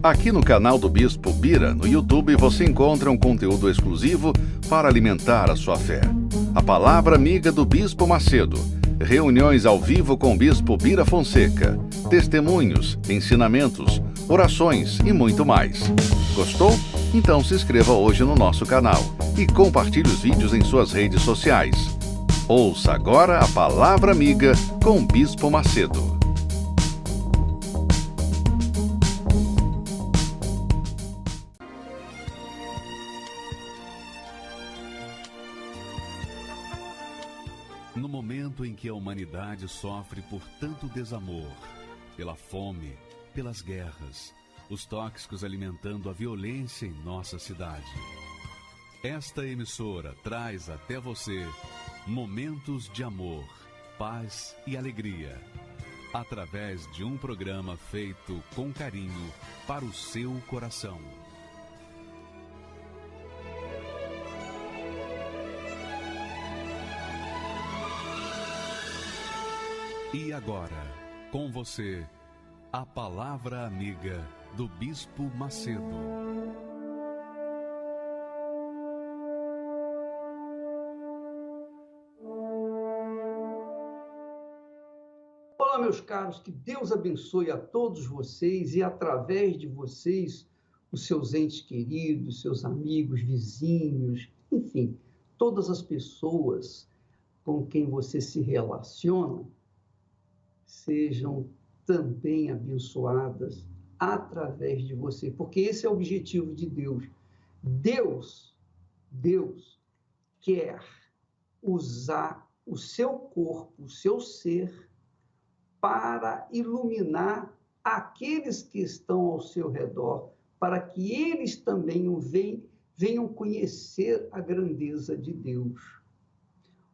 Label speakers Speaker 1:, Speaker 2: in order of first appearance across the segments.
Speaker 1: Aqui no canal do Bispo Bira, no YouTube, você encontra um conteúdo exclusivo para alimentar a sua fé. A Palavra Amiga do Bispo Macedo. Reuniões ao vivo com o Bispo Bira Fonseca. Testemunhos, ensinamentos, orações e muito mais. Gostou? Então se inscreva hoje no nosso canal e compartilhe os vídeos em suas redes sociais. Ouça agora a Palavra Amiga com o Bispo Macedo. No momento em que a humanidade sofre por tanto desamor, pela fome, pelas guerras, os tóxicos alimentando a violência em nossa cidade, esta emissora traz até você momentos de amor, paz e alegria, através de um programa feito com carinho para o seu coração. E agora, com você, a Palavra Amiga do Bispo Macedo.
Speaker 2: Olá, meus caros, que Deus abençoe a todos vocês e, através de vocês, os seus entes queridos, seus amigos, vizinhos, enfim, todas as pessoas com quem você se relaciona, sejam também abençoadas através de você, porque esse é o objetivo de Deus. Deus quer usar o seu corpo, o seu ser, para iluminar aqueles que estão ao seu redor, para que eles também venham conhecer a grandeza de Deus.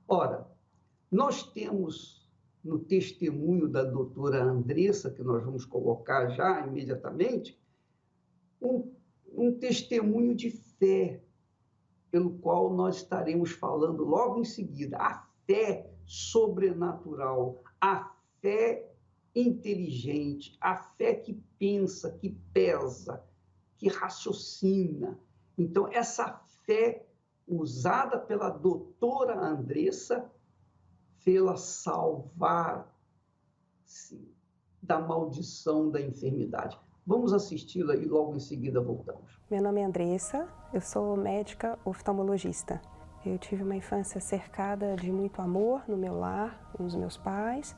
Speaker 2: Ora, nós temos no testemunho da doutora Andressa, que nós vamos colocar já imediatamente, um testemunho de fé, pelo qual nós estaremos falando logo em seguida. A fé sobrenatural, a fé inteligente, a fé que pensa, que pesa, que raciocina. Então, essa fé usada pela doutora Andressa fê-la salvar-se da maldição da enfermidade. Vamos assisti-la e logo em seguida voltamos.
Speaker 3: Meu nome é Andressa, eu sou médica oftalmologista. Eu tive uma infância cercada de muito amor no meu lar, com os meus pais.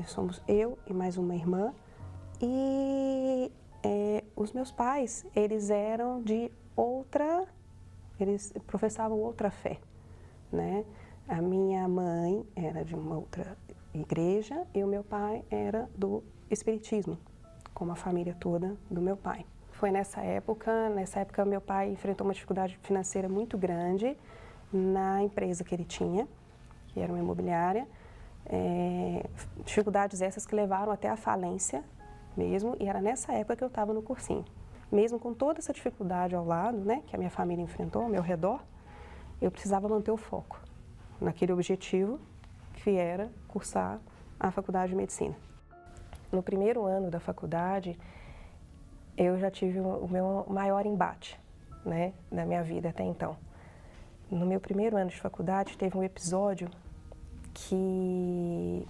Speaker 3: Somos eu e mais uma irmã. E os meus pais, eles professavam outra fé, né? A minha mãe era de uma outra igreja e o meu pai era do espiritismo, como a família toda do meu pai. Foi nessa época meu pai enfrentou uma dificuldade financeira muito grande na empresa que ele tinha, que era uma imobiliária. Dificuldades essas que levaram até a falência mesmo, e era nessa época que eu estava no cursinho. Mesmo com toda essa dificuldade ao lado, né, que a minha família enfrentou ao meu redor, eu precisava manter o foco naquele objetivo que era cursar a faculdade de medicina. No primeiro ano da faculdade, eu já tive o meu maior embate, né, da minha vida até então. No meu primeiro ano de faculdade, teve um episódio que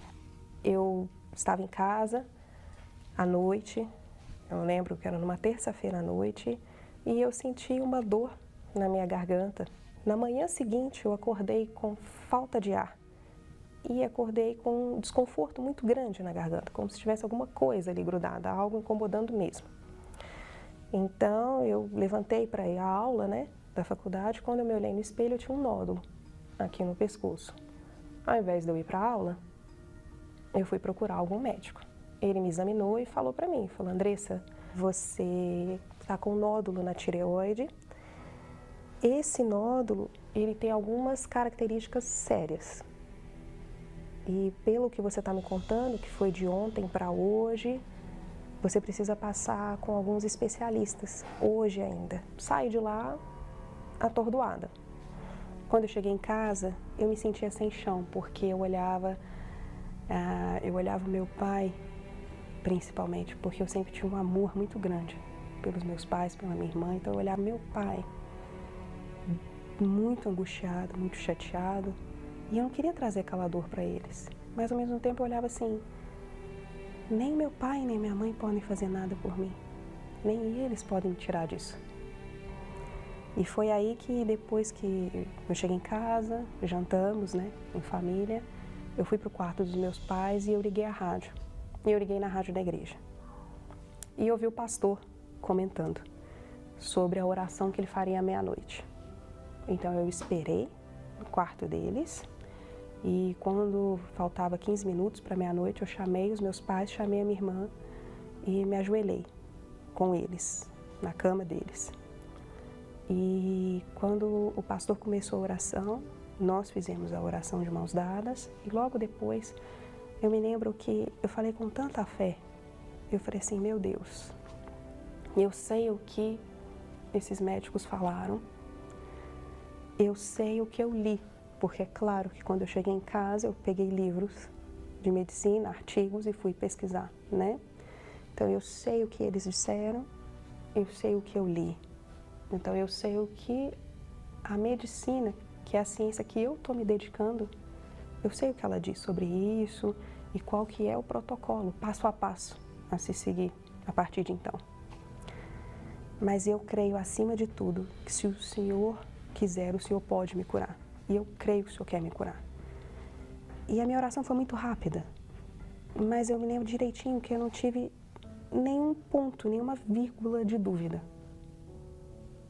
Speaker 3: eu estava em casa à noite, eu lembro que era numa terça-feira à noite, e eu senti uma dor na minha garganta. Na manhã seguinte, eu acordei com falta de ar e acordei com um desconforto muito grande na garganta, como se tivesse alguma coisa ali grudada, algo incomodando mesmo. Então, eu levantei para ir à aula, né, da faculdade. Quando eu me olhei no espelho, eu tinha um nódulo aqui no pescoço. Ao invés de eu ir para a aula, eu fui procurar algum médico. Ele me examinou e falou para mim, Andressa, você está com um nódulo na tireoide. Esse nódulo, ele tem algumas características sérias. E pelo que você está me contando, que foi de ontem para hoje, você precisa passar com alguns especialistas, hoje ainda. Saio de lá atordoada. Quando eu cheguei em casa, eu me sentia sem chão, porque eu olhava o meu pai principalmente, porque eu sempre tive um amor muito grande pelos meus pais, pela minha irmã. Então eu olhava meu pai muito angustiado, muito chateado, e eu não queria trazer aquela dor para eles. Mas ao mesmo tempo eu olhava assim, nem meu pai nem minha mãe podem fazer nada por mim, nem eles podem me tirar disso. E foi aí que depois que eu cheguei em casa, jantamos, né, em família, eu fui para o quarto dos meus pais e eu liguei a rádio. E eu liguei na rádio da igreja. E eu ouvi o pastor comentando sobre a oração que ele faria à meia-noite. Então eu esperei no quarto deles e quando faltava 15 minutos para meia-noite, eu chamei os meus pais, chamei a minha irmã e me ajoelhei com eles, na cama deles. E quando o pastor começou a oração, nós fizemos a oração de mãos dadas e logo depois eu me lembro que eu falei com tanta fé, eu falei assim, meu Deus, eu sei o que esses médicos falaram, eu sei o que eu li, porque é claro que quando eu cheguei em casa eu peguei livros de medicina, artigos e fui pesquisar, né? Então eu sei o que eles disseram, eu sei o que eu li. Então eu sei o que a medicina, que é a ciência que eu estou me dedicando, eu sei o que ela diz sobre isso e qual que é o protocolo, passo a passo, a se seguir a partir de então. Mas eu creio, acima de tudo, que se o Senhor quiser, o Senhor pode me curar. E eu creio que o Senhor quer me curar. E a minha oração foi muito rápida, mas eu me lembro direitinho que eu não tive nenhum ponto, nenhuma vírgula de dúvida.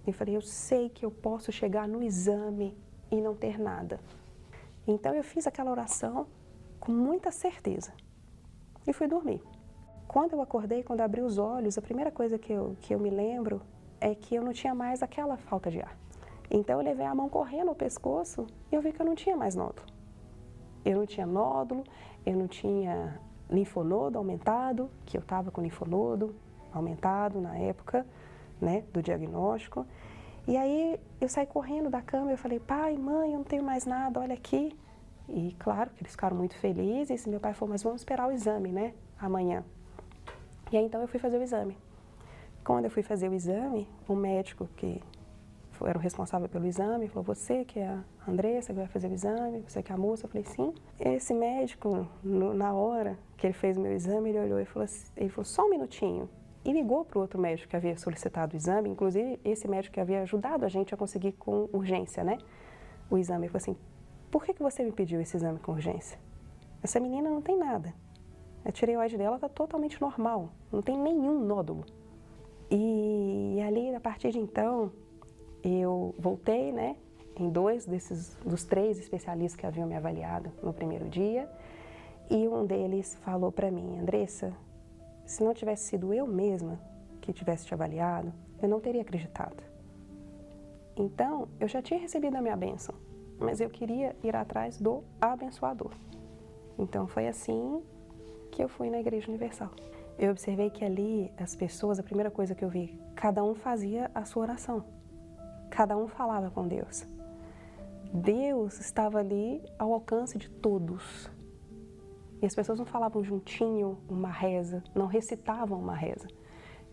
Speaker 3: Eu falei, eu sei que eu posso chegar no exame e não ter nada. Então eu fiz aquela oração com muita certeza e fui dormir. Quando eu acordei, quando eu abri os olhos, a primeira coisa que eu me lembro é que eu não tinha mais aquela falta de ar. Então eu levei a mão correndo ao pescoço e eu vi que eu não tinha mais nódulo. Eu não tinha nódulo, eu não tinha linfonodo aumentado, que eu estava com linfonodo aumentado na época, né, do diagnóstico. E aí eu saí correndo da cama e eu falei, pai, mãe, eu não tenho mais nada, olha aqui. E claro que eles ficaram muito felizes. E meu pai falou, mas vamos esperar o exame, né, amanhã. E aí então eu fui fazer o exame. Quando eu fui fazer o exame, o médico que era o responsável pelo exame falou, você que é a Andressa que vai fazer o exame, você que é a moça? Eu falei, sim. Esse médico, na hora que ele fez o meu exame, ele olhou e falou, só um minutinho. E ligou para o outro médico que havia solicitado o exame, inclusive esse médico que havia ajudado a gente a conseguir com urgência, né, o exame. Ele falou assim, por que você me pediu esse exame com urgência? Essa menina não tem nada. A tireoide dela está totalmente normal, não tem nenhum nódulo. E ali, a partir de então, eu voltei, né, em dos 3 especialistas que haviam me avaliado no primeiro dia, e um deles falou para mim, Andressa, se não tivesse sido eu mesma que tivesse te avaliado, eu não teria acreditado. Então, eu já tinha recebido a minha bênção, mas eu queria ir atrás do abençoador. Então, foi assim que eu fui na Igreja Universal. Eu observei que ali, as pessoas, a primeira coisa que eu vi, cada um fazia a sua oração. Cada um falava com Deus. Deus estava ali ao alcance de todos. E as pessoas não falavam juntinho uma reza, não recitavam uma reza.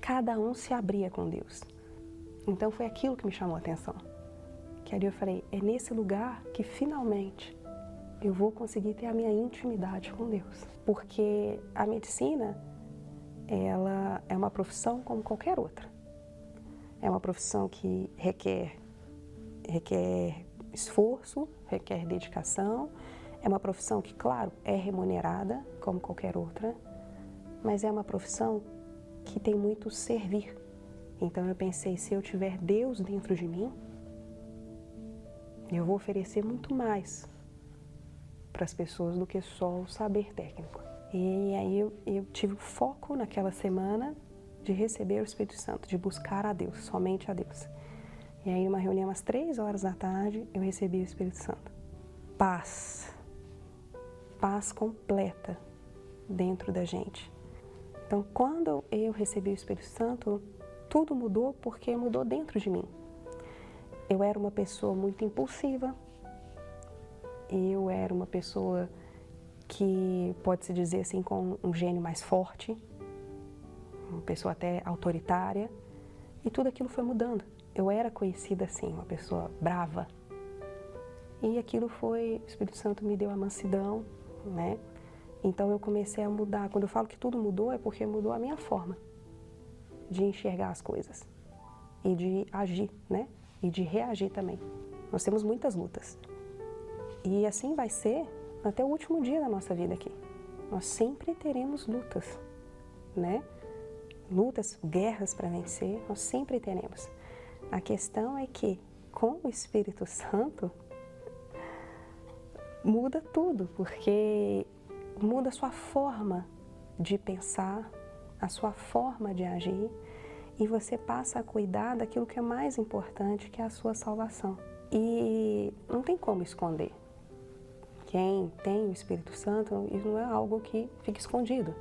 Speaker 3: Cada um se abria com Deus. Então foi aquilo que me chamou a atenção. Que ali eu falei, é nesse lugar que finalmente eu vou conseguir ter a minha intimidade com Deus. Porque a medicina, ela é uma profissão como qualquer outra. É uma profissão que requer esforço, requer dedicação. É uma profissão que, claro, é remunerada, como qualquer outra, mas é uma profissão que tem muito servir. Então eu pensei, se eu tiver Deus dentro de mim, eu vou oferecer muito mais para as pessoas do que só o saber técnico. E aí eu tive o foco naquela semana de receber o Espírito Santo, de buscar a Deus, somente a Deus. E aí, numa reunião às 3h da tarde, eu recebi o Espírito Santo. Paz completa dentro da gente. Então, quando eu recebi o Espírito Santo, tudo mudou porque mudou dentro de mim. Eu era uma pessoa muito impulsiva, eu era uma pessoa que, pode-se dizer assim, com um gênio mais forte, uma pessoa até autoritária, e tudo aquilo foi mudando. Eu era conhecida assim, uma pessoa brava. E aquilo foi, o Espírito Santo me deu a mansidão, né? Então eu comecei a mudar. Quando eu falo que tudo mudou, é porque mudou a minha forma de enxergar as coisas e de agir, né? E de reagir também. Nós temos muitas lutas. E assim vai ser até o último dia da nossa vida aqui. Nós sempre teremos lutas, né? Lutas, guerras para vencer, nós sempre teremos. A questão é que, com o Espírito Santo, muda tudo, porque muda a sua forma de pensar, a sua forma de agir, e você passa a cuidar daquilo que é mais importante, que é a sua salvação. E não tem como esconder. Quem tem o Espírito Santo, isso não é algo que fica escondido.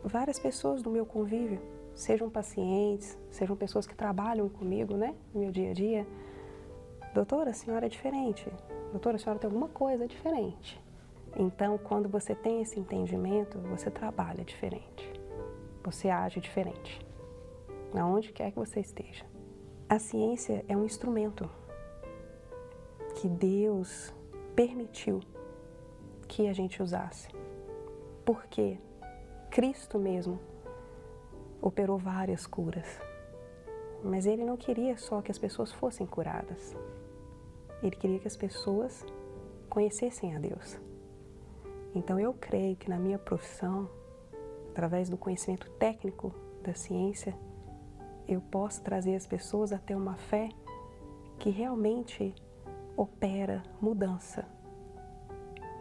Speaker 3: Várias pessoas do meu convívio, sejam pacientes, sejam pessoas que trabalham comigo, né, no meu dia a dia, doutora, a senhora é diferente. Doutora, a senhora tem alguma coisa diferente. Então, quando você tem esse entendimento, você trabalha diferente. Você age diferente. Aonde quer que você esteja. A ciência é um instrumento que Deus permitiu que a gente usasse. Porque Cristo mesmo operou várias curas. Mas Ele não queria só que as pessoas fossem curadas. Ele queria que as pessoas conhecessem a Deus. Então eu creio que na minha profissão, através do conhecimento técnico da ciência, eu posso trazer as pessoas a ter uma fé que realmente opera mudança.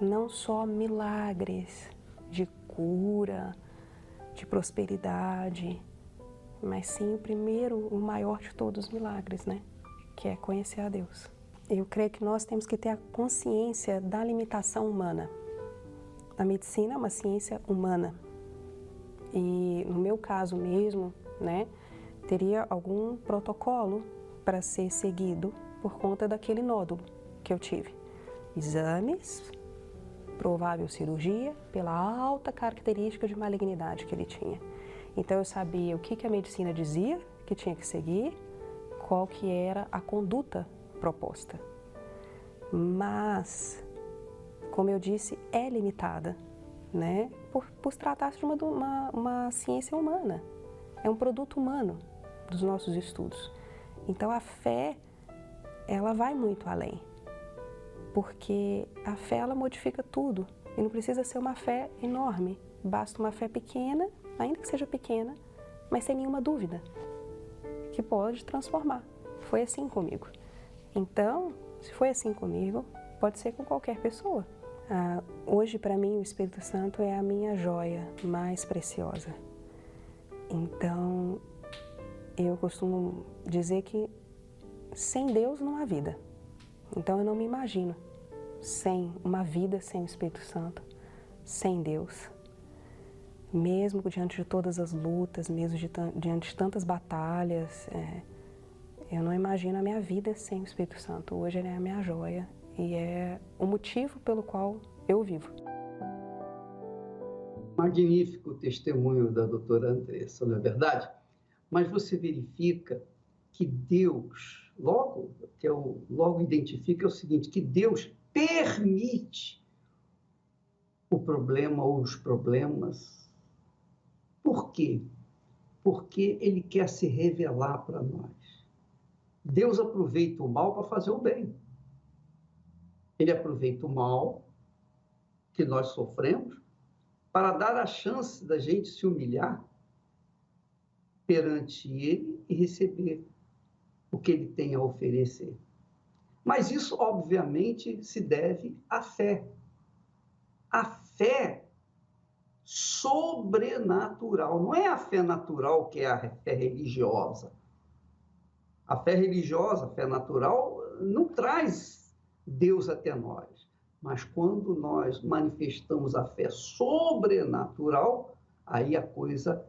Speaker 3: Não só milagres de cura, de prosperidade, mas sim o primeiro, o maior de todos os milagres, né? Que é conhecer a Deus. Eu creio que nós temos que ter a consciência da limitação humana. A medicina é uma ciência humana. E no meu caso mesmo, né, teria algum protocolo para ser seguido por conta daquele nódulo que eu tive. Exames, provável cirurgia, pela alta característica de malignidade que ele tinha. Então eu sabia o que a medicina dizia que tinha que seguir, qual que era a conduta proposta. Mas, como eu disse, é limitada, né? Por tratar-se de uma ciência humana. É um produto humano dos nossos estudos. Então a fé, ela vai muito além. Porque a fé, ela modifica tudo. E não precisa ser uma fé enorme. Basta uma fé pequena, ainda que seja pequena, mas sem nenhuma dúvida, que pode transformar. Foi assim comigo. Então, se foi assim comigo, pode ser com qualquer pessoa. Hoje, para mim, o Espírito Santo é a minha joia mais preciosa. Então, eu costumo dizer que sem Deus não há vida. Então, eu não me imagino sem uma vida sem o Espírito Santo, sem Deus. Mesmo diante de todas as lutas, mesmo diante de tantas batalhas, eu não imagino a minha vida sem o Espírito Santo. Hoje ele é a minha joia e é o motivo pelo qual eu vivo.
Speaker 2: Magnífico o testemunho da doutora Andressa, não é verdade? Mas você verifica que Deus, logo identifica é o seguinte, que Deus permite o problema ou os problemas. Por quê? Porque Ele quer se revelar para nós. Deus aproveita o mal para fazer o bem. Ele aproveita o mal que nós sofremos para dar a chance da gente se humilhar perante Ele e receber o que Ele tem a oferecer. Mas isso, obviamente, se deve à fé. A fé sobrenatural. Não é a fé natural que é a fé religiosa. A fé religiosa, a fé natural, não traz Deus até nós. Mas quando nós manifestamos a fé sobrenatural, aí a coisa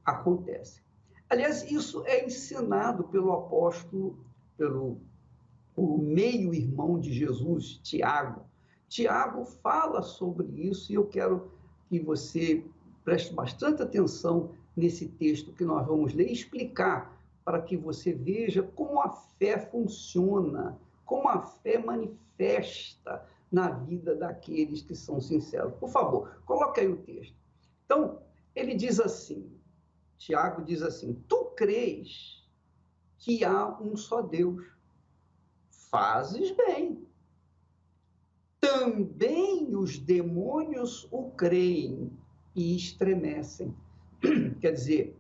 Speaker 2: acontece. Aliás, isso é ensinado pelo apóstolo, o meio-irmão de Jesus, Tiago. Tiago fala sobre isso e eu quero que você preste bastante atenção nesse texto que nós vamos ler e explicar para que você veja como a fé funciona, como a fé manifesta na vida daqueles que são sinceros. Por favor, coloque aí o texto. Então, ele diz assim, Tiago diz assim: tu crês que há um só Deus, fazes bem. Também os demônios o creem e estremecem. Quer dizer,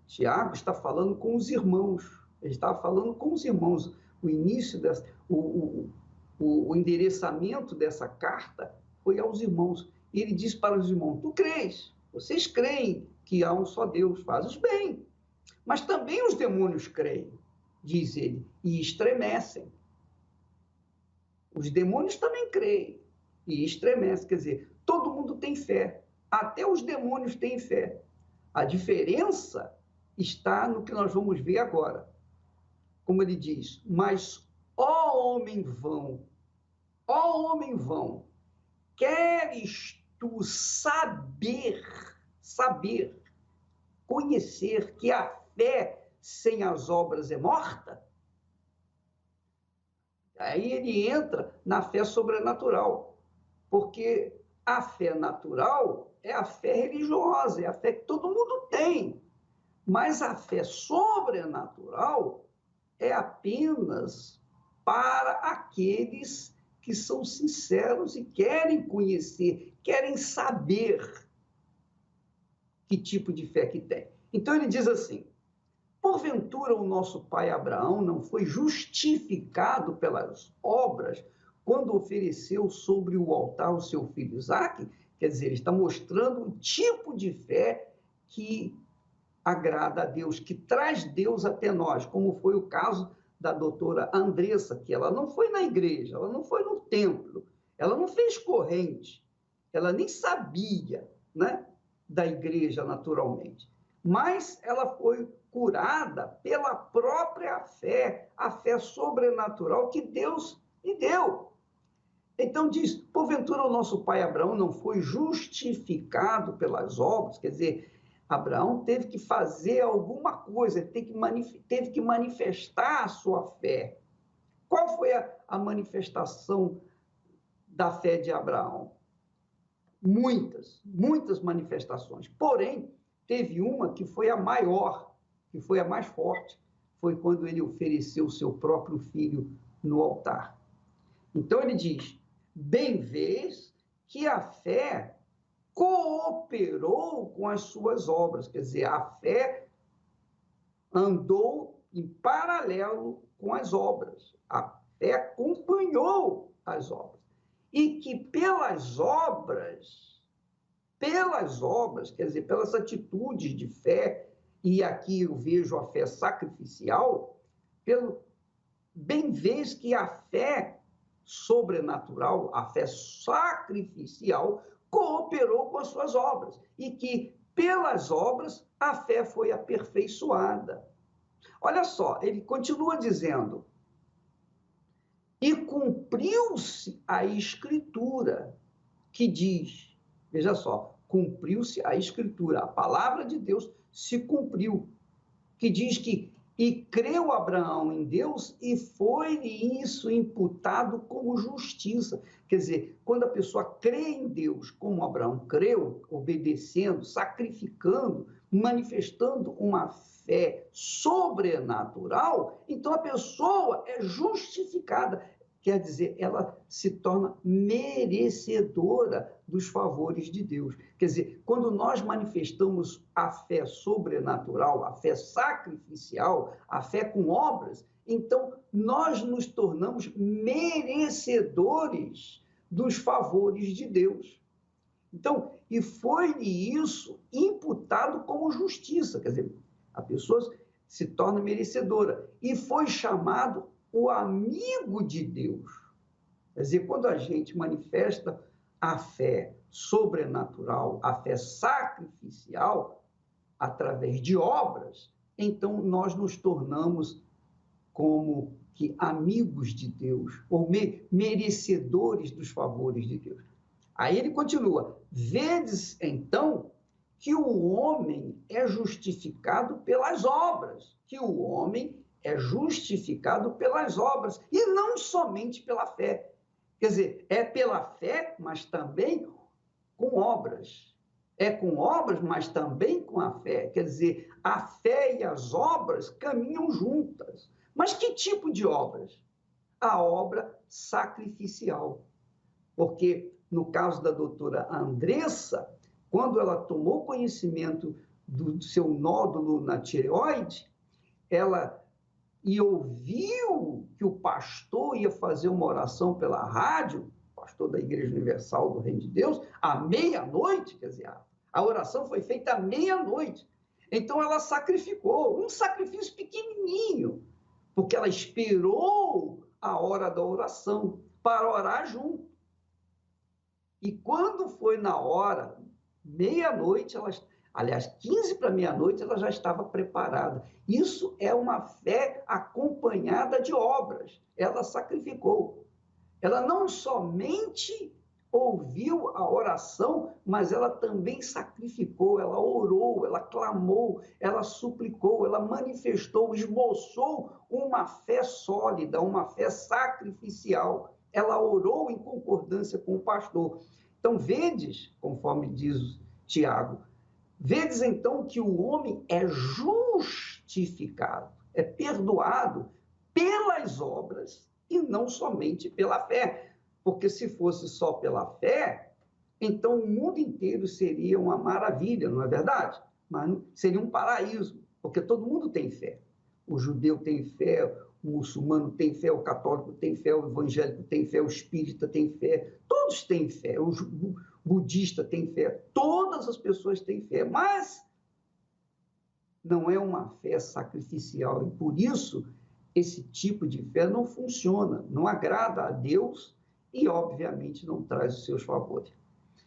Speaker 2: Tiago está falando com os irmãos, ele está falando com os irmãos. O início, o endereçamento dessa carta foi aos irmãos. E ele diz para os irmãos: tu crês, vocês creem que há um só Deus, fazes bem. Mas também os demônios creem, diz ele, e estremecem. Os demônios também creem e estremecem. Quer dizer, todo mundo tem fé, até os demônios têm fé. A diferença está no que nós vamos ver agora. Como ele diz: mas, ó homem vão, queres tu saber, conhecer que a fé sem as obras é morta? Aí ele entra na fé sobrenatural, porque a fé natural é a fé religiosa, é a fé que todo mundo tem, mas a fé sobrenatural é apenas para aqueles que são sinceros e querem conhecer, querem saber que tipo de fé que tem. Então ele diz assim: porventura o nosso pai Abraão não foi justificado pelas obras quando ofereceu sobre o altar o seu filho Isaque? Quer dizer, ele está mostrando o tipo de fé que agrada a Deus, que traz Deus até nós, como foi o caso da doutora Andressa, que ela não foi na igreja, ela não foi no templo, ela não fez corrente, ela nem sabia, né, da igreja naturalmente, mas ela foi curada pela própria fé, a fé sobrenatural que Deus lhe deu. Então diz: porventura o nosso pai Abraão não foi justificado pelas obras? Quer dizer, Abraão teve que fazer alguma coisa, teve que manifestar a sua fé. Qual foi a manifestação da fé de Abraão? Muitas manifestações. Porém, teve uma que foi a maior, que foi a mais forte, foi quando ele ofereceu o seu próprio filho no altar. Então ele diz: bem vês que a fé cooperou com as suas obras, quer dizer, a fé andou em paralelo com as obras, a fé acompanhou as obras, e que pelas obras, quer dizer, pelas atitudes de fé, e aqui eu vejo a fé sacrificial, bem vês que a fé sobrenatural, a fé sacrificial, cooperou com as suas obras, e que, pelas obras, a fé foi aperfeiçoada. Olha só, ele continua dizendo: e cumpriu-se a Escritura, que diz, veja só, cumpriu-se a Escritura, a palavra de Deus se cumpriu, que diz que e creu Abraão em Deus e foi-lhe isso imputado como justiça. Quer dizer, quando a pessoa crê em Deus, como Abraão creu, obedecendo, sacrificando, manifestando uma fé sobrenatural, então a pessoa é justificada. Quer dizer, ela se torna merecedora dos favores de Deus. Quer dizer, quando nós manifestamos a fé sobrenatural, a fé sacrificial, a fé com obras, então nós nos tornamos merecedores dos favores de Deus. Então, e foi-lhe isso imputado como justiça. Quer dizer, a pessoa se torna merecedora. E foi chamado o amigo de Deus. Quer dizer, quando a gente manifesta a fé sobrenatural, a fé sacrificial, através de obras, então nós nos tornamos como que amigos de Deus, ou merecedores dos favores de Deus. Aí ele continua: vedes, então, que o homem é justificado pelas obras, que o homem é justificado pelas obras, e não somente pela fé. Quer dizer, é pela fé, mas também com obras. É com obras, mas também com a fé. Quer dizer, a fé e as obras caminham juntas. Mas que tipo de obras? A obra sacrificial. Porque, no caso da doutora Andressa, quando ela tomou conhecimento do seu nódulo na tireoide, ela ouviu que o pastor ia fazer uma oração pela rádio, pastor da Igreja Universal do Reino de Deus, à meia-noite, quer dizer, a oração foi feita à meia-noite. Então ela sacrificou, um sacrifício pequenininho, porque ela esperou a hora da oração para orar junto. E quando foi na hora, meia-noite, aliás, 15 para meia-noite, ela já estava preparada. Isso é uma fé acompanhada de obras. Ela sacrificou. Ela não somente ouviu a oração, mas ela também sacrificou, ela orou, ela clamou, ela suplicou, ela manifestou, esboçou uma fé sólida, uma fé sacrificial. Ela orou em concordância com o pastor. Então, vedes, conforme diz Tiago, vedes então que o homem é justificado, é perdoado pelas obras e não somente pela fé. Porque se fosse só pela fé, então o mundo inteiro seria uma maravilha, não é verdade? Mas seria um paraíso, porque todo mundo tem fé. O judeu tem fé, o muçulmano tem fé, o católico tem fé, o evangélico tem fé, o espírita tem fé, todos têm fé, o budista tem fé, todas as pessoas têm fé, mas não é uma fé sacrificial, e por isso esse tipo de fé não funciona, não agrada a Deus e, obviamente, não traz os seus favores.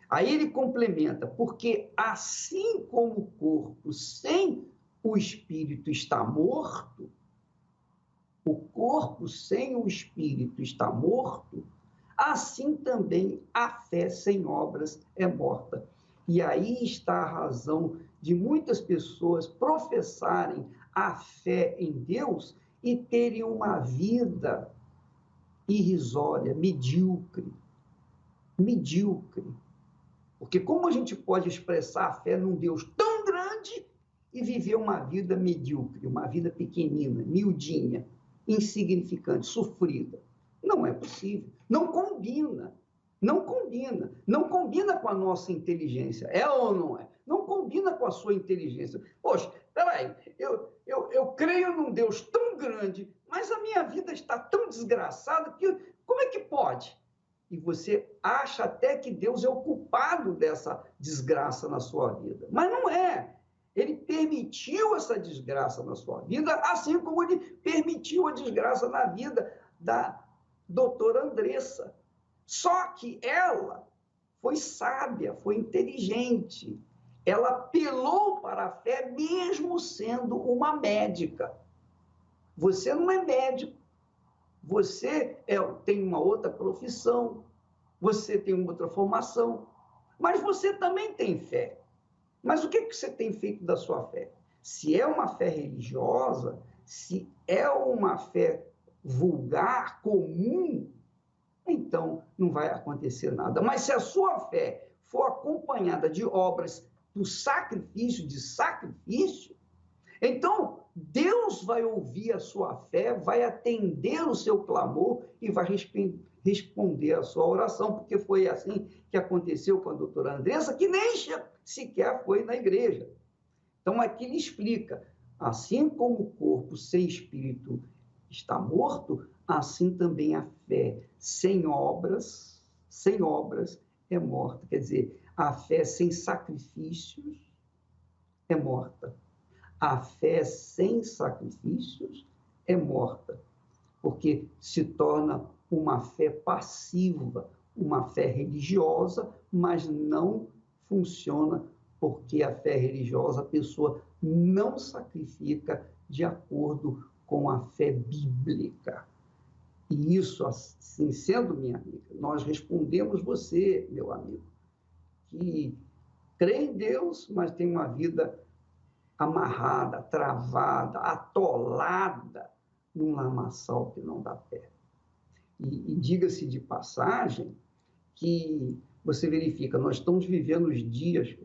Speaker 2: Aí ele complementa, porque assim como o corpo sem o espírito está morto, o corpo sem o espírito está morto, assim também a fé sem obras é morta. E aí está a razão de muitas pessoas professarem a fé em Deus e terem uma vida irrisória, medíocre. Porque como a gente pode expressar a fé num Deus tão grande e viver uma vida medíocre, uma vida pequenina, miudinha, insignificante, sofrida? Não é possível. Não combina. Não combina. Não combina com a nossa inteligência. É ou não é? Não combina com a sua inteligência. Poxa, peraí, eu creio num Deus tão grande, mas a minha vida está tão desgraçada que como é que pode? E você acha até que Deus é o culpado dessa desgraça na sua vida. Mas não é. Ele permitiu essa desgraça na sua vida, assim como ele permitiu a desgraça na vida da doutora Andressa. Só que ela foi sábia, foi inteligente. Ela apelou para a fé mesmo sendo uma médica. Você não é médico. Você tem uma outra profissão. Você tem uma outra formação. Mas você também tem fé. Mas o que você tem feito da sua fé? Se é uma fé religiosa, se é uma fé vulgar, comum, então não vai acontecer nada. Mas se a sua fé for acompanhada de obras do sacrifício, então Deus vai ouvir a sua fé, vai atender o seu clamor e vai responder a sua oração, porque foi assim que aconteceu com a doutora Andressa, que nem sequer foi na igreja. Então aqui ele explica, assim como o corpo sem espírito está morto, assim também a fé sem obras é morta. Quer dizer, a fé sem sacrifícios é morta. A fé sem sacrifícios é morta, porque se torna uma fé passiva, uma fé religiosa, mas não funciona porque a fé religiosa a pessoa não sacrifica de acordo com a fé bíblica. E isso, assim sendo, minha amiga, nós respondemos você, meu amigo, que crê em Deus, mas tem uma vida amarrada, travada, atolada num lamaçal que não dá pé. E diga-se de passagem que você verifica, nós estamos vivendo os dias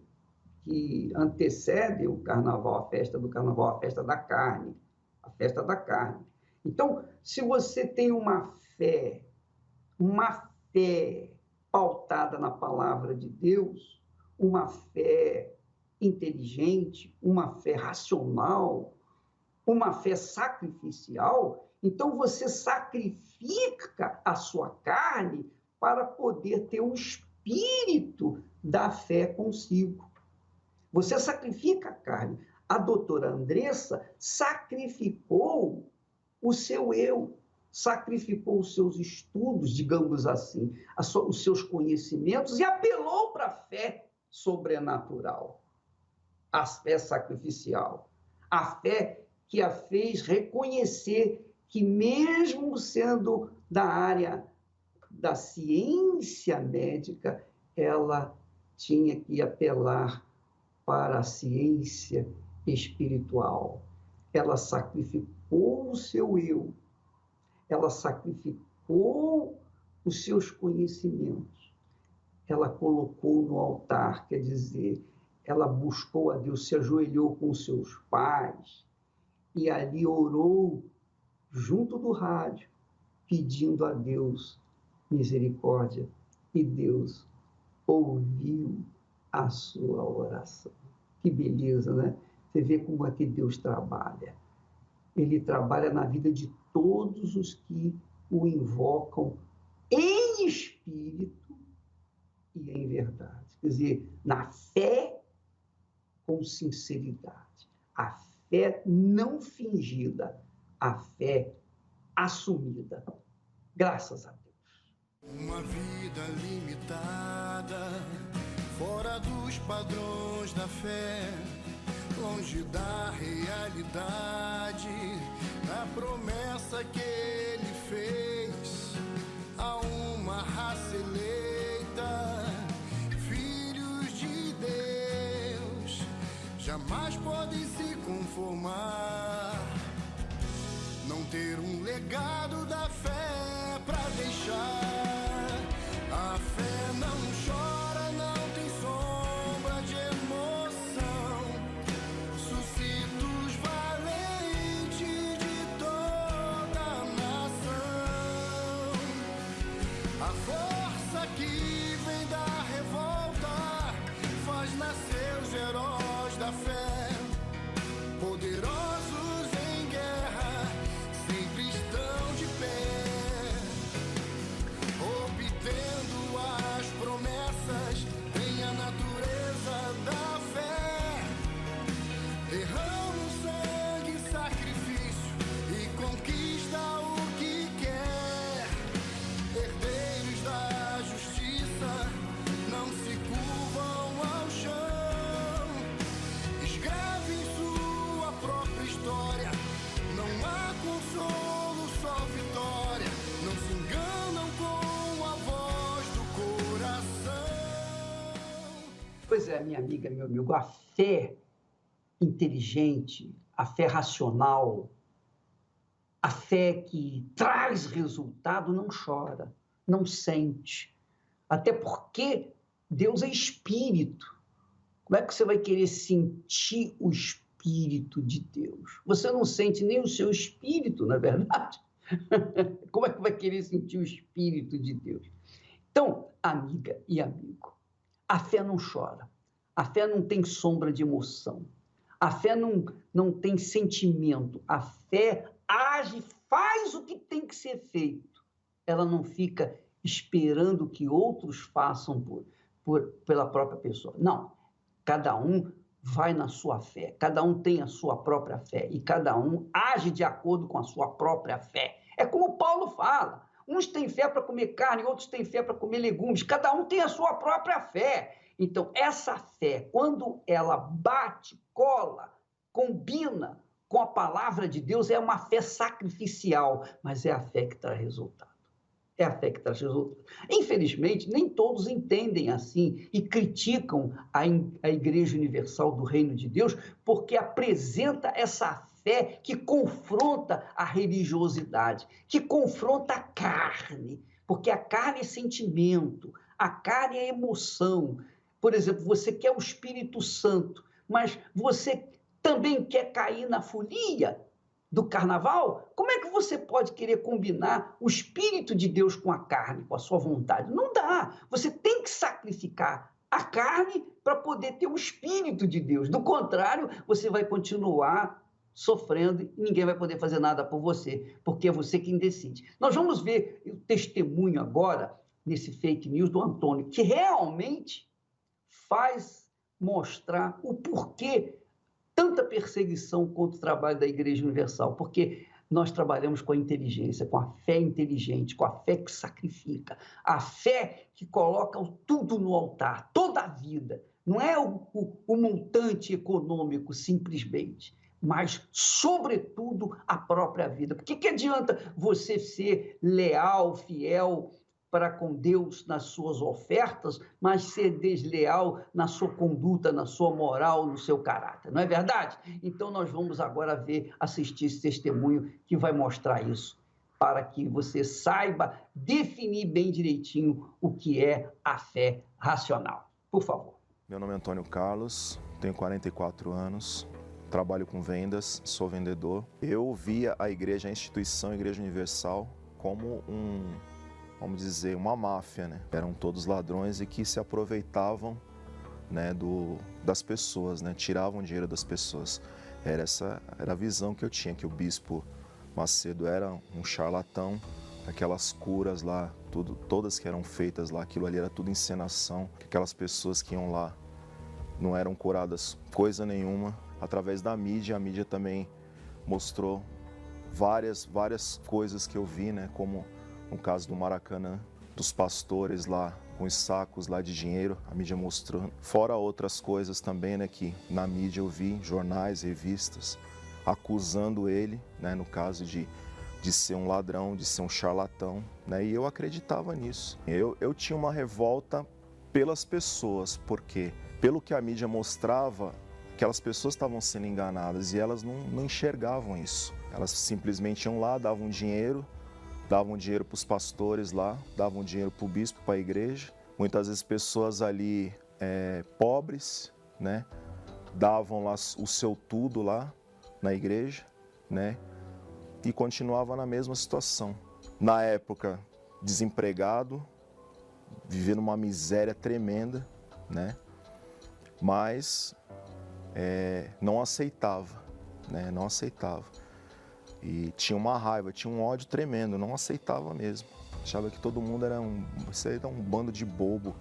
Speaker 2: que antecedem o carnaval, a festa do carnaval, a festa da carne, a festa da carne. Então, se você tem uma fé pautada na palavra de Deus, uma fé inteligente, uma fé racional, uma fé sacrificial, então você sacrifica a sua carne para poder ter o espírito da fé consigo. Você sacrifica a carne. A doutora Andressa sacrificou o seu eu, sacrificou os seus estudos, digamos assim, os seus conhecimentos e apelou para a fé sobrenatural, a fé sacrificial, a fé que a fez reconhecer que, mesmo sendo da área da ciência médica, ela tinha que apelar para a ciência espiritual. Ela sacrificou o seu eu, ela sacrificou os seus conhecimentos, ela colocou no altar, quer dizer, ela buscou a Deus, se ajoelhou com seus pais e ali orou junto do rádio, pedindo a Deus misericórdia, e Deus ouviu a sua oração. Que beleza, né? Você vê como é que Deus trabalha. Ele trabalha na vida de todos os que o invocam em espírito e em verdade. Quer dizer, na fé com sinceridade. A fé não fingida, a fé assumida. Graças a Deus.
Speaker 4: Uma vida limitada, fora dos padrões da fé, longe da realidade, da promessa que ele fez a uma raça eleita, filhos de Deus, jamais podem se conformar, não ter um legado da fé pra deixar. A fé não chora, não tem sombra de emoção, suscita os valentes de toda a nação. A força que vem da revolta faz nascer os heróis da fé, poderosos em guerra, sempre estão de pé, obtendo as promessas, tem a natureza da fé, derrama o sangue, sacrifício e conquista o que quer, herdeiros da justiça não se curvam ao chão, escrevem sua própria história, não há consolo, só vitória, não se enganam com a voz do coração.
Speaker 2: Pois é, minha amiga, meu amigo, a fé inteligente, a fé racional, a fé que traz resultado não chora, não sente. Até porque Deus é espírito. Como é que você vai querer sentir o espírito de Deus? Você não sente nem o seu espírito, não é verdade? Como é que vai querer sentir o espírito de Deus? Então, amiga e amigo, a fé não chora, a fé não tem sombra de emoção, a fé não tem sentimento, a fé age, faz o que tem que ser feito. Ela não fica esperando que outros façam pela própria pessoa. Não, cada um vai na sua fé, cada um tem a sua própria fé e cada um age de acordo com a sua própria fé. É como Paulo fala, uns têm fé para comer carne, outros têm fé para comer legumes, cada um tem a sua própria fé. Então, essa fé, quando ela bate, cola, combina com a palavra de Deus, é uma fé sacrificial, mas é a fé que traz resultado. é a fé que traz resultado. Infelizmente, nem todos entendem assim e criticam a Igreja Universal do Reino de Deus, porque apresenta essa fé que confronta a religiosidade, que confronta a carne, porque a carne é sentimento, a carne é emoção. Por exemplo, você quer o Espírito Santo, mas você também quer cair na folia do carnaval? Como é que você pode querer combinar o Espírito de Deus com a carne, com a sua vontade? Não dá. Você tem que sacrificar a carne para poder ter o Espírito de Deus. Do contrário, você vai continuar sofrendo e ninguém vai poder fazer nada por você, porque é você quem decide. Nós vamos ver o testemunho agora, nesse fake news do Antônio, que realmente faz mostrar o porquê tanta perseguição contra o trabalho da Igreja Universal, porque nós trabalhamos com a inteligência, com a fé inteligente, com a fé que sacrifica, a fé que coloca tudo no altar, toda a vida. Não é o montante econômico, simplesmente, mas, sobretudo, a própria vida. Porque que adianta você ser leal, fiel para com Deus nas suas ofertas, mas ser desleal na sua conduta, na sua moral, no seu caráter, não é verdade? Então nós vamos agora assistir esse testemunho que vai mostrar isso, para que você saiba definir bem direitinho o que é a fé racional. Por favor.
Speaker 5: Meu nome é Antônio Carlos, tenho 44 anos, trabalho com vendas, sou vendedor. Eu via a igreja, a instituição Igreja Universal, como vamos dizer, uma máfia, né? Eram todos ladrões e que se aproveitavam, né, das pessoas, né? Tiravam dinheiro das pessoas. Era a visão que eu tinha, que o bispo Macedo era um charlatão, aquelas curas lá, todas que eram feitas lá, aquilo ali era tudo encenação, que aquelas pessoas que iam lá não eram curadas coisa nenhuma. Através da mídia, a mídia também mostrou várias coisas que eu vi, né, como no caso do Maracanã, dos pastores lá com os sacos lá de dinheiro, a mídia mostrou. Fora outras coisas também, né, que na mídia eu vi, jornais, revistas, acusando ele, né, no caso de ser um ladrão, de ser um charlatão, né, e eu acreditava nisso. Eu tinha uma revolta pelas pessoas, porque pelo que a mídia mostrava, aquelas pessoas estavam sendo enganadas e elas não enxergavam isso. Elas simplesmente iam lá, davam dinheiro para os pastores lá, davam dinheiro para o bispo, para a igreja. Muitas vezes pessoas ali pobres, né, davam lá o seu tudo lá na igreja, né, e continuava na mesma situação. Na época, desempregado, vivendo uma miséria tremenda, né, mas não aceitava, né, não aceitava. E tinha uma raiva, tinha um ódio tremendo, não aceitava mesmo. Achava que todo mundo era um bando de bobo.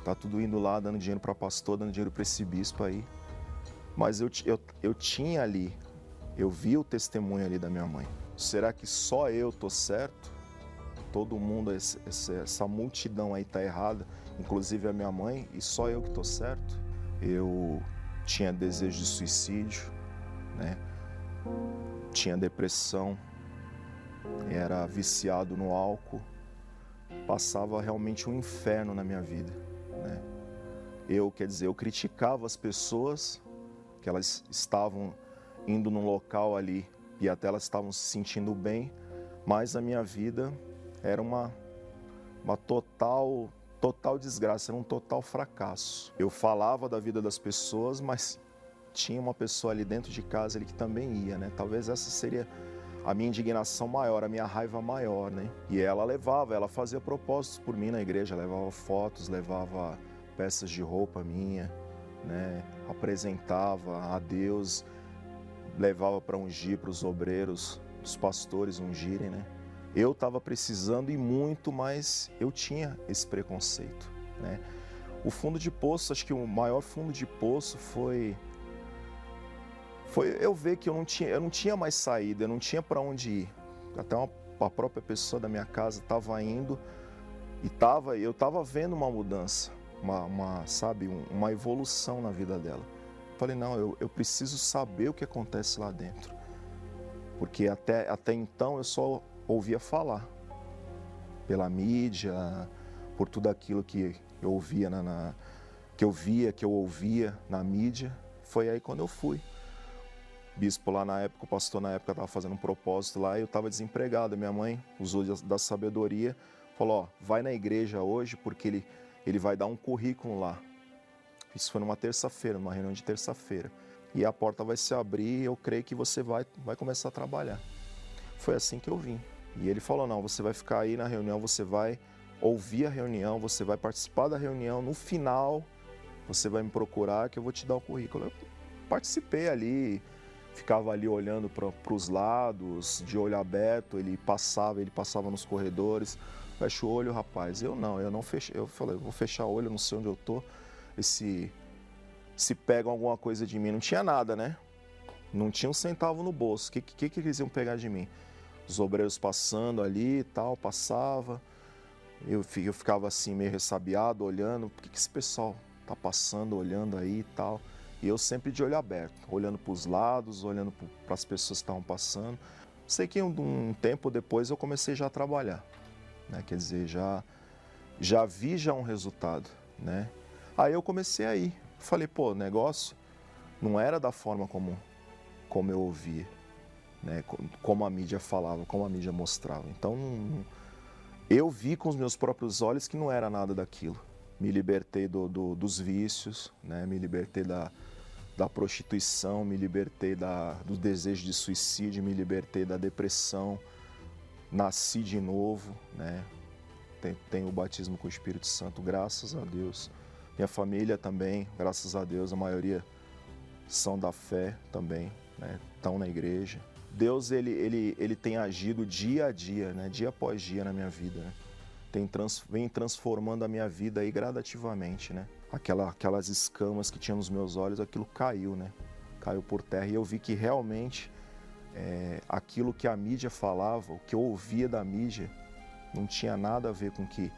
Speaker 5: Tá tudo indo lá, dando dinheiro para pastor, dando dinheiro para esse bispo aí. Mas eu tinha ali, eu vi o testemunho ali da minha mãe. Será que só eu tô certo? Todo mundo, essa multidão aí tá errada, inclusive a minha mãe, e só eu que tô certo? Eu tinha desejo de suicídio, né? Tinha depressão, era viciado no álcool, passava realmente um inferno na minha vida, né? Eu criticava as pessoas, que elas estavam indo num local ali e até elas estavam se sentindo bem, mas a minha vida era uma total desgraça, era um total fracasso. Eu falava da vida das pessoas, mas tinha uma pessoa ali dentro de casa ali que também ia, né? Talvez essa seria a minha indignação maior, a minha raiva maior, né? E ela fazia propósitos por mim na igreja, levava fotos, levava peças de roupa minha, né? Apresentava a Deus, levava para ungir, para os obreiros, os pastores ungirem, né? Eu estava precisando e muito, mas eu tinha esse preconceito, né? O fundo de poço, acho que o maior fundo de poço foi eu ver que eu não tinha mais saída, eu não tinha para onde ir. Até a própria pessoa da minha casa estava indo e eu estava vendo uma mudança, uma evolução na vida dela. Falei, não, eu preciso saber o que acontece lá dentro. Porque até então eu só ouvia falar. pela mídia, por tudo aquilo que eu ouvia que eu ouvia na mídia. Foi aí quando eu fui. O bispo lá na época, o pastor na época estava fazendo um propósito lá e eu estava desempregado. Minha mãe usou da sabedoria, falou, ó, vai na igreja hoje porque ele vai dar um currículo lá. Isso foi numa terça-feira, numa reunião de terça-feira. E a porta vai se abrir e eu creio que você vai começar a trabalhar. Foi assim que eu vim. E ele falou, não, você vai ficar aí na reunião, você vai ouvir a reunião, você vai participar da reunião, no final você vai me procurar que eu vou te dar o currículo. Eu participei ali, ficava ali olhando para os lados, de olho aberto, ele passava nos corredores, fecha o olho, rapaz. Eu não fechei, eu falei, eu vou fechar o olho, eu não sei onde eu tô, se pegam alguma coisa de mim, não tinha nada, né? Não tinha um centavo no bolso, o que eles iam pegar de mim? Os obreiros passando ali e tal, passava, eu ficava assim meio ressabiado, olhando, por que esse pessoal tá passando, olhando aí e tal? E eu sempre de olho aberto, olhando para os lados, olhando para as pessoas que estavam passando. Sei que um tempo depois eu comecei já a trabalhar, né? Quer dizer, já vi um resultado, né? Aí eu comecei a ir, falei, pô, o negócio não era da forma como eu ouvia, né? Como a mídia falava, como a mídia mostrava. Então, eu vi com os meus próprios olhos que não era nada daquilo. Me libertei dos vícios, né? Me libertei da prostituição, me libertei do desejo de suicídio, me libertei da depressão, nasci de novo, né? Tenho o batismo com o Espírito Santo, graças a Deus. Minha família também, graças a Deus, a maioria são da fé também, né? Estão na igreja. Deus, ele tem agido dia a dia, né? Dia após dia na minha vida, né? Vem transformando a minha vida aí gradativamente, né? Aquelas escamas que tinha nos meus olhos, aquilo caiu, né? Caiu por terra e eu vi que realmente aquilo que a mídia falava, o que eu ouvia da mídia, não tinha nada a ver com que...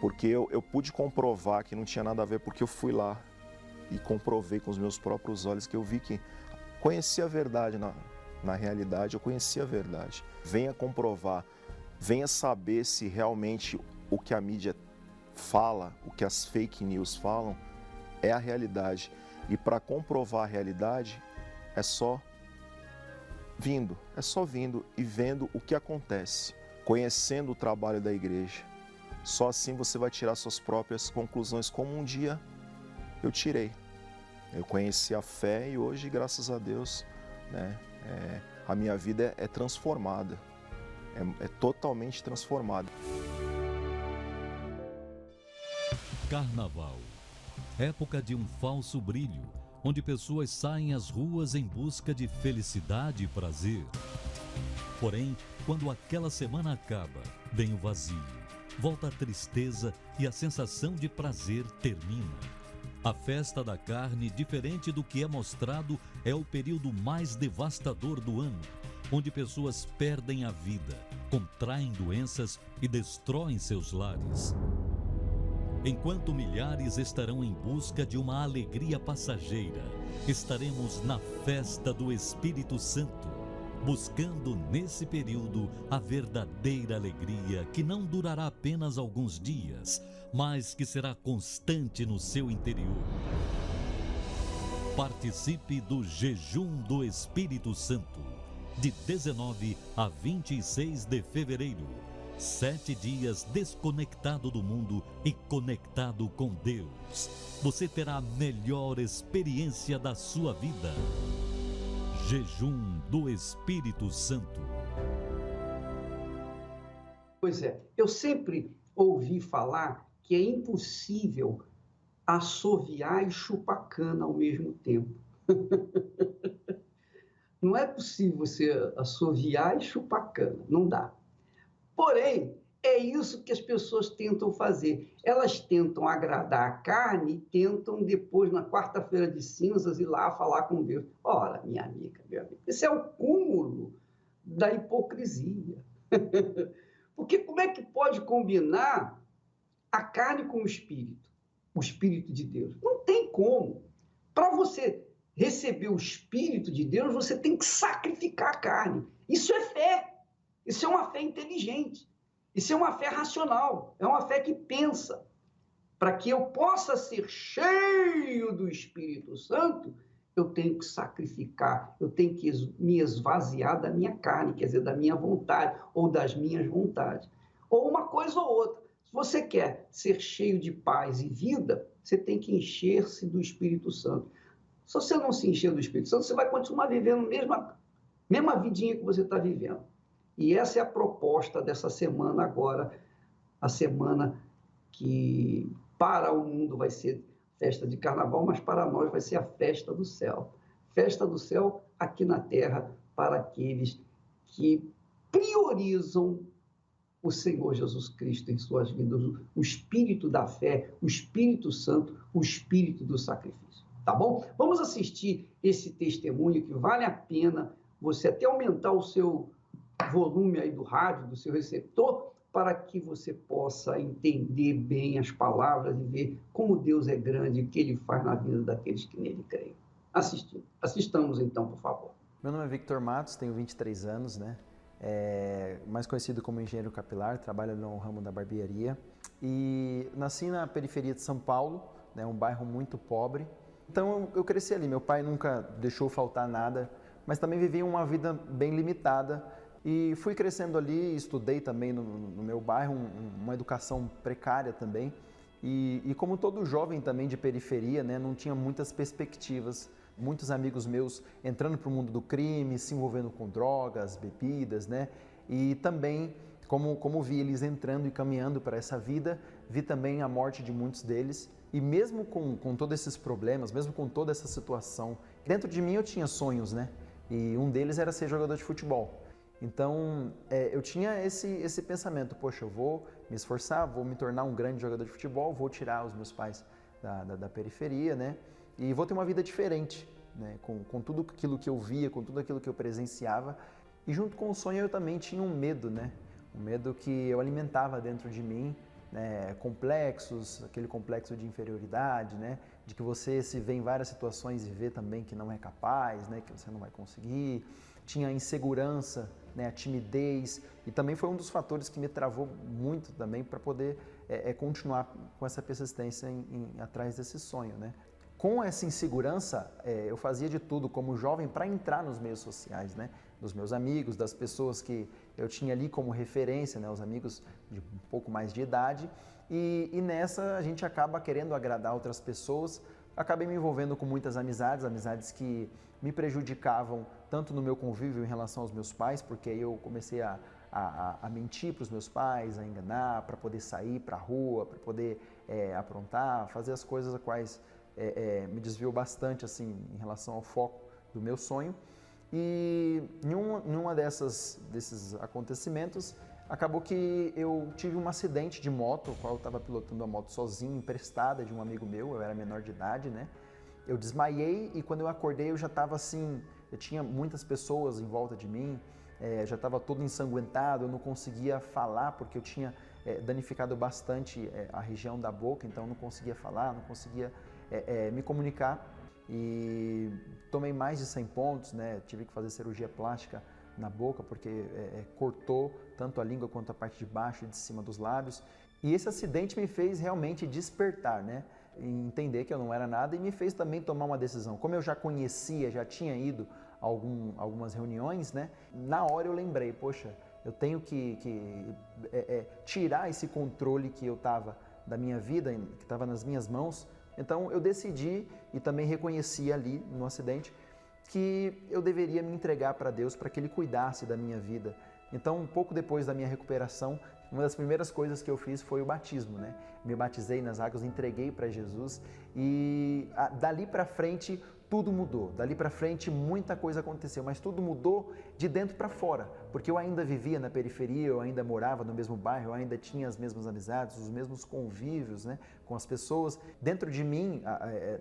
Speaker 5: Porque eu pude comprovar que não tinha nada a ver, porque eu fui lá e comprovei com os meus próprios olhos que eu vi que conhecia a verdade na realidade, eu conhecia a verdade. Venha comprovar, venha saber se realmente o que a mídia fala, o que as fake news falam, é a realidade. E para comprovar a realidade, é só vindo e vendo o que acontece, conhecendo o trabalho da igreja. Só assim você vai tirar suas próprias conclusões, como um dia eu tirei. Eu conheci a fé e hoje, graças a Deus, né, a minha vida é transformada, é totalmente transformada.
Speaker 6: Carnaval, época de um falso brilho, onde pessoas saem às ruas em busca de felicidade e prazer. Porém, quando aquela semana acaba, vem o vazio, volta a tristeza e a sensação de prazer termina. A festa da carne, diferente do que é mostrado, é o período mais devastador do ano, onde pessoas perdem a vida, contraem doenças e destroem seus lares. Enquanto milhares estarão em busca de uma alegria passageira, estaremos na festa do Espírito Santo, buscando nesse período a verdadeira alegria que não durará apenas alguns dias, mas que será constante no seu interior. Participe do Jejum do Espírito Santo, de 19 a 26 de fevereiro. 7 dias desconectado do mundo e conectado com Deus. Você terá a melhor experiência da sua vida. Jejum do Espírito Santo.
Speaker 2: Pois é, eu sempre ouvi falar que é impossível assoviar e chupar cana ao mesmo tempo. Não é possível você assoviar e chupar cana, não dá. Porém, é isso que as pessoas tentam fazer. Elas tentam agradar a carne e tentam depois, na quarta-feira de cinzas, ir lá falar com Deus. Ora, minha amiga, meu amigo, esse é o cúmulo da hipocrisia. Porque como é que pode combinar a carne com o Espírito de Deus? Não tem como. Para você receber o Espírito de Deus, você tem que sacrificar a carne. Isso é fé. Isso é uma fé inteligente. Isso é uma fé racional, é uma fé que pensa. Para que eu possa ser cheio do Espírito Santo, eu tenho que sacrificar, eu tenho que me esvaziar da minha carne, quer dizer, da minha vontade ou das minhas vontades. Ou uma coisa ou outra. Se você quer ser cheio de paz e vida, você tem que encher-se do Espírito Santo. Se você não se encher do Espírito Santo, você vai continuar vivendo a mesma vidinha que você está vivendo. E essa é a proposta dessa semana agora, a semana que para o mundo vai ser festa de carnaval, mas para nós vai ser a festa do céu. Festa do céu aqui na terra para aqueles que priorizam o Senhor Jesus Cristo em suas vidas, o espírito da fé, o Espírito Santo, o espírito do sacrifício. Tá bom? Vamos assistir esse testemunho que vale a pena você até aumentar o seu volume aí do rádio, do seu receptor, para que você possa entender bem as palavras e ver como Deus é grande e o que Ele faz na vida daqueles que nele creem. Assistamos então, por favor.
Speaker 7: Meu nome é Victor Matos, tenho 23 anos, né? Mais conhecido como engenheiro capilar, trabalho no ramo da barbearia. E nasci na periferia de São Paulo, né? Um bairro muito pobre. Então eu cresci ali, meu pai nunca deixou faltar nada, mas também vivi uma vida bem limitada. E fui crescendo ali, estudei também no meu bairro, uma educação precária também. E como todo jovem também de periferia, né, não tinha muitas perspectivas. Muitos amigos meus entrando para o mundo do crime, se envolvendo com drogas, bebidas, né? E também, como vi eles entrando e caminhando para essa vida, vi também a morte de muitos deles. E mesmo com todos esses problemas, mesmo com toda essa situação, dentro de mim eu tinha sonhos, né? E um deles era ser jogador de futebol. Então, eu tinha esse pensamento, poxa, eu vou me esforçar, vou me tornar um grande jogador de futebol, vou tirar os meus pais da periferia, né? E vou ter uma vida diferente, né? Com tudo aquilo que eu via, com tudo aquilo que eu presenciava. E junto com o sonho eu também tinha um medo, né? Um medo que eu alimentava dentro de mim, né? Complexos, aquele complexo de inferioridade, né? De que você se vê em várias situações e vê também que não é capaz, né? Que você não vai conseguir. Tinha a insegurança, né, a timidez, e também foi um dos fatores que me travou muito também para poder continuar com essa persistência atrás desse sonho, né? Com essa insegurança, eu fazia de tudo como jovem para entrar nos meios sociais, né? Dos meus amigos, das pessoas que eu tinha ali como referência, né? Os amigos de um pouco mais de idade, e nessa a gente acaba querendo agradar outras pessoas. Acabei me envolvendo com muitas amizades que me prejudicavam tanto no meu convívio em relação aos meus pais, porque aí eu comecei a mentir para os meus pais, a enganar, para poder sair para a rua, para poder aprontar, fazer as coisas a quais me desviou bastante assim, em relação ao foco do meu sonho. E em uma desses acontecimentos, acabou que eu tive um acidente de moto, o qual eu estava pilotando a moto sozinho, emprestada de um amigo meu, eu era menor de idade, né? Eu desmaiei e quando eu acordei eu já estava assim, eu tinha muitas pessoas em volta de mim, já estava todo ensanguentado, eu não conseguia falar porque eu tinha danificado bastante a região da boca, então eu não conseguia falar, não conseguia me comunicar e tomei mais de 100 pontos, né? Tive que fazer cirurgia plástica na boca porque cortou tanto a língua quanto a parte de baixo e de cima dos lábios. E esse acidente me fez realmente despertar, né? E entender que eu não era nada e me fez também tomar uma decisão. Como eu já conhecia, já tinha ido a algumas reuniões, né? Na hora eu lembrei, poxa, eu tenho que tirar esse controle que eu estava da minha vida, que estava nas minhas mãos. Então eu decidi e também reconheci ali no acidente que eu deveria me entregar para Deus para que Ele cuidasse da minha vida. Então, um pouco depois da minha recuperação, uma das primeiras coisas que eu fiz foi o batismo, né? Me batizei nas águas, entreguei para Jesus e dali para frente tudo mudou. Dali para frente muita coisa aconteceu, mas tudo mudou de dentro para fora, porque eu ainda vivia na periferia, eu ainda morava no mesmo bairro, eu ainda tinha as mesmas amizades, os mesmos convívios, né, com as pessoas. Dentro de mim,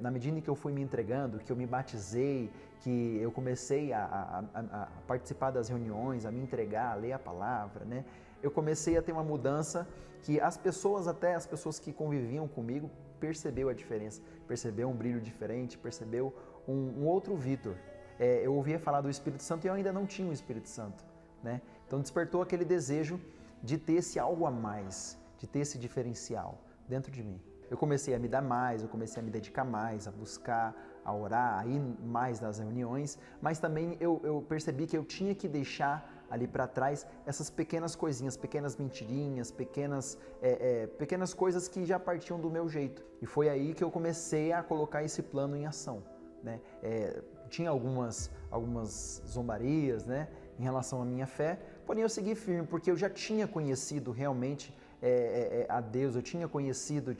Speaker 7: na medida em que eu fui me entregando, que eu me batizei, que eu comecei a participar das reuniões, a me entregar, a ler a palavra, né, eu comecei a ter uma mudança que as pessoas que conviviam comigo, percebeu a diferença, percebeu um brilho diferente, percebeu um outro Vitor. Eu ouvia falar do Espírito Santo e eu ainda não tinha o Espírito Santo, né? Então despertou aquele desejo de ter esse algo a mais, de ter esse diferencial dentro de mim. Eu comecei a me dar mais, eu comecei a me dedicar mais, a buscar, a orar, a ir mais nas reuniões, mas também eu percebi que eu tinha que deixar ali para trás essas pequenas coisinhas, pequenas mentirinhas, pequenas coisas que já partiam do meu jeito. E foi aí que eu comecei a colocar esse plano em ação, né? Tinha algumas zombarias, né, em relação à minha fé, porém eu segui firme, porque eu já tinha conhecido realmente a Deus, eu tinha conhecido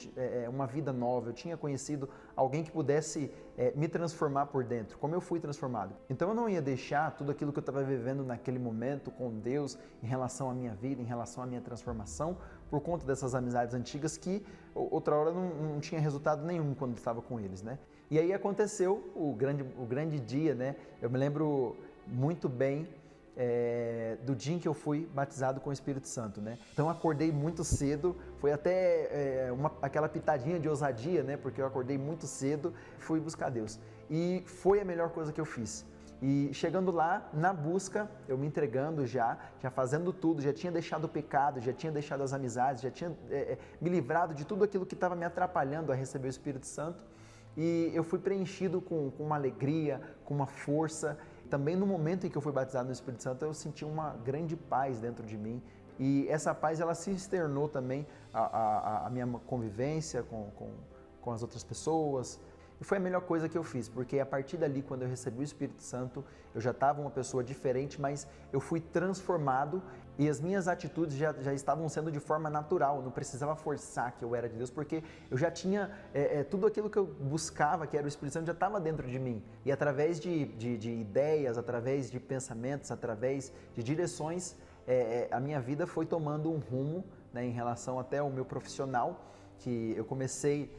Speaker 7: uma vida nova, eu tinha conhecido alguém que pudesse me transformar por dentro, como eu fui transformado. Então eu não ia deixar tudo aquilo que eu estava vivendo naquele momento com Deus, em relação à minha vida, em relação à minha transformação, por conta dessas amizades antigas que outra hora não tinha resultado nenhum quando eu estava com eles, né? E aí aconteceu o grande dia, né? Eu me lembro muito bem do dia em que eu fui batizado com o Espírito Santo, né? Então eu acordei muito cedo, foi até aquela pitadinha de ousadia, né? Porque eu acordei muito cedo, fui buscar Deus. E foi a melhor coisa que eu fiz. E chegando lá, na busca, eu me entregando já fazendo tudo, já tinha deixado o pecado, já tinha deixado as amizades, já tinha me livrado de tudo aquilo que estava me atrapalhando a receber o Espírito Santo. E eu fui preenchido com uma alegria, com uma força. Também no momento em que eu fui batizado no Espírito Santo, eu senti uma grande paz dentro de mim. E essa paz, ela se externou também à minha convivência com as outras pessoas. E foi a melhor coisa que eu fiz, porque a partir dali, quando eu recebi o Espírito Santo, eu já estava uma pessoa diferente, mas eu fui transformado e as minhas atitudes já estavam sendo de forma natural, eu não precisava forçar que eu era de Deus, porque eu já tinha tudo aquilo que eu buscava, que era o Espírito Santo, já estava dentro de mim. E através de ideias, através de pensamentos, através de direções, a minha vida foi tomando um rumo, né, em relação até ao meu profissional, que eu comecei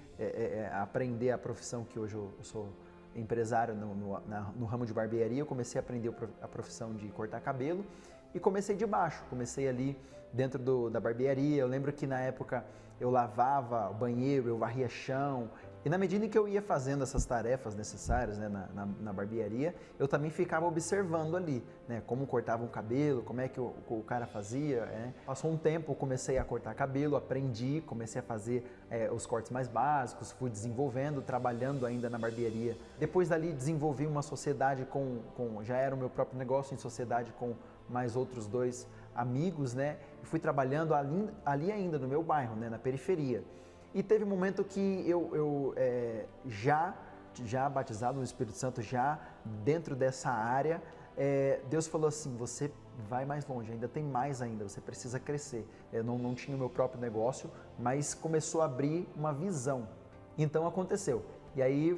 Speaker 7: a aprender a profissão que hoje eu sou empresário no ramo de barbearia. Eu comecei a aprender a profissão de cortar cabelo e comecei de baixo, comecei ali dentro da barbearia. Eu lembro que na época eu lavava o banheiro, eu varria chão. E na medida em que eu ia fazendo essas tarefas necessárias, né, na barbearia, eu também ficava observando ali, né, como cortava o cabelo, como é que o cara fazia. Passou um tempo, eu comecei a cortar cabelo, aprendi, comecei a fazer os cortes mais básicos, fui desenvolvendo, trabalhando ainda na barbearia. Depois dali desenvolvi uma sociedade já era o meu próprio negócio, em sociedade com mais outros 2 amigos, né, e fui trabalhando ali ainda no meu bairro, né, na periferia. E teve um momento que eu já batizado no Espírito Santo, já dentro dessa área, Deus falou assim: você vai mais longe, ainda tem mais ainda, você precisa crescer. Eu não tinha o meu próprio negócio, mas começou a abrir uma visão. Então aconteceu. E aí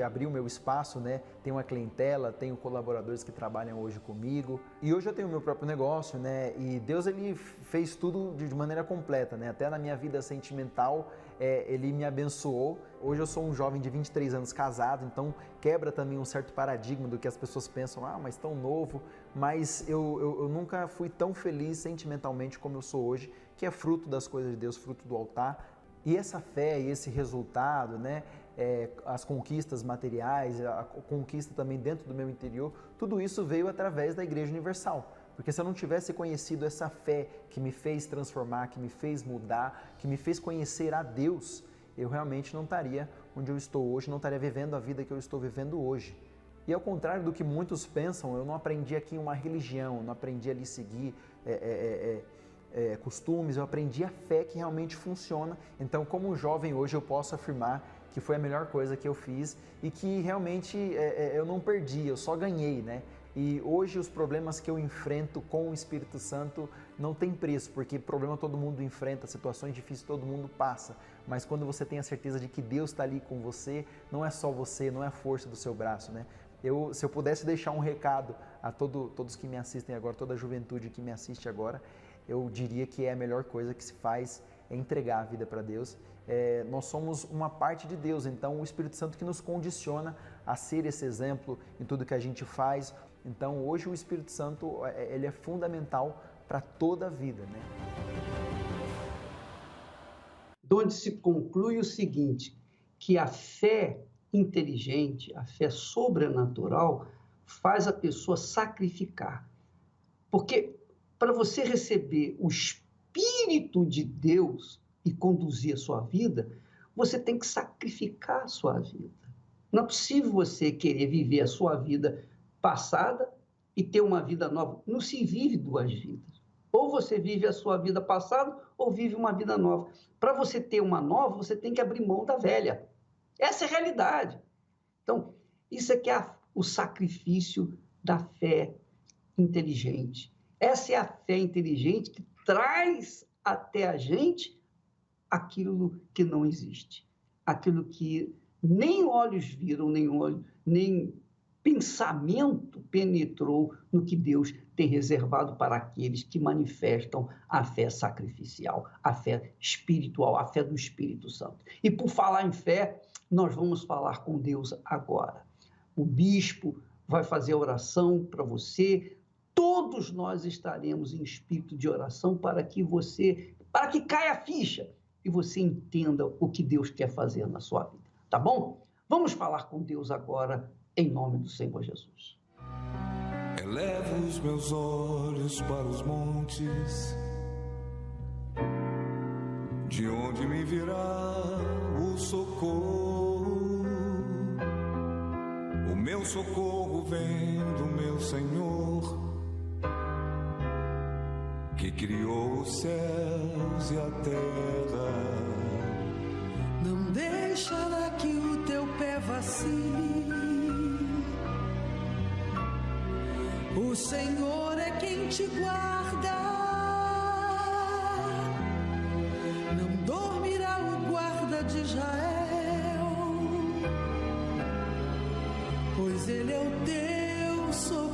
Speaker 7: abri o meu espaço, né? Tenho uma clientela, tenho colaboradores que trabalham hoje comigo. E hoje eu tenho o meu próprio negócio, né? E Deus, ele fez tudo de maneira completa, né? Até na minha vida sentimental, ele me abençoou. Hoje eu sou um jovem de 23 anos casado, então quebra também um certo paradigma do que as pessoas pensam: mas tão novo. Mas eu nunca fui tão feliz sentimentalmente como eu sou hoje, que é fruto das coisas de Deus, fruto do altar. E essa fé e esse resultado, né, as conquistas materiais, a conquista também dentro do meu interior, tudo isso veio através da Igreja Universal. Porque se eu não tivesse conhecido essa fé que me fez transformar, que me fez mudar, que me fez conhecer a Deus, eu realmente não estaria onde eu estou hoje, não estaria vivendo a vida que eu estou vivendo hoje. E ao contrário do que muitos pensam, eu não aprendi aqui uma religião, eu não aprendi ali seguir costumes, eu aprendi a fé que realmente funciona. Então, como jovem hoje, eu posso afirmar que foi a melhor coisa que eu fiz e que realmente eu não perdi, eu só ganhei, né? E hoje os problemas que eu enfrento com o Espírito Santo não tem preço, porque problema todo mundo enfrenta, situações difíceis todo mundo passa, mas quando você tem a certeza de que Deus está ali com você, não é só você, não é a força do seu braço, né? Se eu pudesse deixar um recado a todos que me assistem agora, toda a juventude que me assiste agora, eu diria que a melhor coisa que se faz é entregar a vida para Deus. Nós somos uma parte de Deus, então o Espírito Santo que nos condiciona a ser esse exemplo em tudo que a gente faz. Então hoje o Espírito Santo ele é fundamental para toda a vida, né?
Speaker 2: Onde se conclui o seguinte, que a fé inteligente, a fé sobrenatural, faz a pessoa sacrificar. Porque para você receber o Espírito de Deus e conduzir a sua vida, você tem que sacrificar a sua vida. Não é possível você querer viver a sua vida passada e ter uma vida nova. Não se vive duas vidas. Ou você vive a sua vida passada ou vive uma vida nova. Para você ter uma nova, você tem que abrir mão da velha. Essa é a realidade. Então, isso aqui é o sacrifício da fé inteligente. Essa é a fé inteligente que traz até a gente aquilo que não existe. Aquilo que nem olhos viram, nem pensamento penetrou no que Deus tem reservado para aqueles que manifestam a fé sacrificial, a fé espiritual, a fé do Espírito Santo. E por falar em fé, nós vamos falar com Deus agora. O bispo vai fazer a oração para você. Todos nós estaremos em espírito de oração para que caia a ficha e você entenda o que Deus quer fazer na sua vida. Tá bom? Vamos falar com Deus agora, em nome do Senhor Jesus.
Speaker 4: Elevo os meus olhos para os montes, de onde me virá o socorro. O meu socorro vem do meu Senhor, que criou os céus e a terra.
Speaker 8: Não deixará que o teu pé vacile. O Senhor é quem te guarda. Não dormirá o guarda de Israel, pois ele é o teu socorro.